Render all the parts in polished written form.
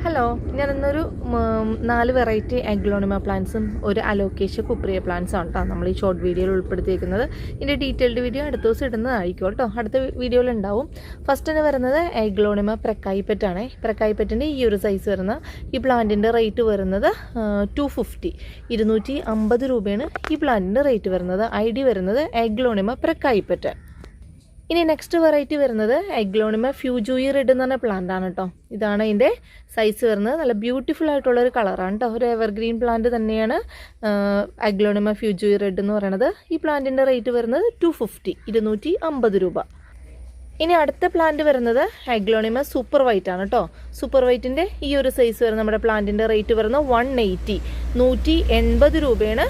Hello, ഞാനിന്നൊരു 4 variety aglaonema പ്ലാന്റ്സും ഒരു Alocasia കുപ്രിയ പ്ലാന്റ്സും ആണ് കേട്ടോ നമ്മൾ ഈ ഷോർട്ട് വീഡിയോയിൽ ഉൾപ്പെടുത്തിയിരിക്കുന്നത്. ഇതിൻ്റെ ഡീറ്റെയിൽഡ് വീഡിയോ അടുത്ത ദിവസം ഇടുന്നതായിരിക്കും കേട്ടോ. അടുത്ത വീഡിയോയിൽ ഉണ്ടാവും. ഫസ്റ്റ് തന്നെ വരുന്നത് അഗ്ലോണിമ പ്രക്കായിപ്പറ്റാണ്. പ്രക്കായിപ്പറ്റിൻ്റെ ഈ ഒരു സൈസ് വരുന്ന ഈ പ്ലാന്റിൻ്റെ റേറ്റ് വരുന്നത് 250 250 രൂപയാണ് ഈ പ്ലാന്റിൻ്റെ റേറ്റ് വരുന്നത്. ID വരുന്നത് അഗ്ലോണിമ പ്രക്കായിപ്പറ്റ്. ഇനി നെക്സ്റ്റ് വെറൈറ്റി വരുന്നത് അഗ്ലോണിമ ഫ്യൂജൂയി റെഡ് എന്ന് പറഞ്ഞ പ്ലാന്റ് ആണ് കേട്ടോ. ഇതാണ് ഇതിൻ്റെ സൈസ് വരുന്നത്. നല്ല ബ്യൂട്ടിഫുൾ ആയിട്ടുള്ളൊരു കളറാണ് കേട്ടോ. ഒരു എവർഗ്രീൻ പ്ലാന്റ് തന്നെയാണ് അഗ്ലോണിമ ഫ്യൂജൂയി റെഡ് എന്ന് പറയുന്നത്. ഈ പ്ലാന്റിൻ്റെ റേറ്റ് വരുന്നത് 250 250 രൂപ. ഇനി അടുത്ത പ്ലാന്റ് വരുന്നത് അഗ്ലോണിമ സൂപ്പർ വൈറ്റ് ആണ് കേട്ടോ. സൂപ്പർ വൈറ്റിൻ്റെ ഈ ഒരു സൈസ് വരുന്ന നമ്മുടെ പ്ലാന്റിൻ്റെ റേറ്റ് വരുന്നത് 180 180 രൂപയാണ്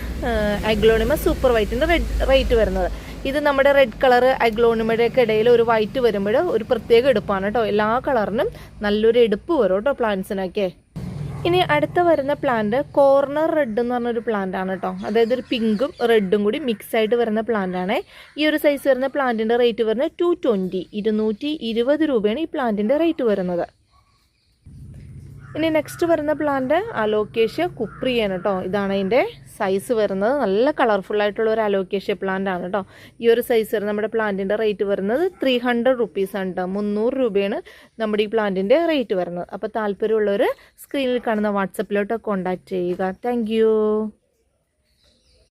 അഗ്ലോണിമ സൂപ്പർ വൈറ്റിൻ്റെ റേറ്റ് വരുന്നത്. ഇത് നമ്മുടെ റെഡ് കളർ അഗ്ലോണിമയുടെ ഒക്കെ ഇടയിൽ ഒരു വൈറ്റ് വരുമ്പോൾ ഒരു പ്രത്യേക എടുപ്പാണ് കേട്ടോ. എല്ലാ കളറിനും നല്ലൊരു എടുപ്പ് വരും കേട്ടോ പ്ലാന്റ്സിനൊക്കെ. ഇനി അടുത്ത വരുന്ന പ്ലാന്റ് കോർണർ റെഡ് എന്ന് പറഞ്ഞൊരു പ്ലാന്റ് ആണ് കേട്ടോ. അതായത് ഒരു പിങ്കും റെഡും കൂടി മിക്സ് ആയിട്ട് വരുന്ന പ്ലാന്റ് ആണ്. ഈ ഒരു സൈസ് വരുന്ന പ്ലാന്റിൻ്റെ റേറ്റ് വരുന്നത് 220 220 രൂപയാണ് ഈ പ്ലാന്റിൻ്റെ റേറ്റ് വരുന്നത്. ഇനി നെക്സ്റ്റ് വരുന്ന പ്ലാന്റ് അലോക്കേഷ്യ കുപ്രിയാണ് കേട്ടോ. ഇതാണ് അതിൻ്റെ സൈസ് വരുന്നത്. നല്ല കളർഫുൾ ആയിട്ടുള്ള ഒരു അലോക്കേഷ്യ പ്ലാന്റ് ആണ് കേട്ടോ. ഈ ഒരു സൈസ് വരുന്ന നമ്മുടെ പ്ലാന്റിൻ്റെ റേറ്റ് വരുന്നത് 300 റുപ്പീസാണ് കേട്ടോ. 300 രൂപയാണ് നമ്മുടെ ഈ പ്ലാന്റിൻ്റെ റേറ്റ് വരുന്നത്. അപ്പോൾ താല്പര്യമുള്ളവർ സ്ക്രീനിൽ കാണുന്ന വാട്സപ്പിലോട്ട് കോൺടാക്റ്റ് ചെയ്യുക. താങ്ക്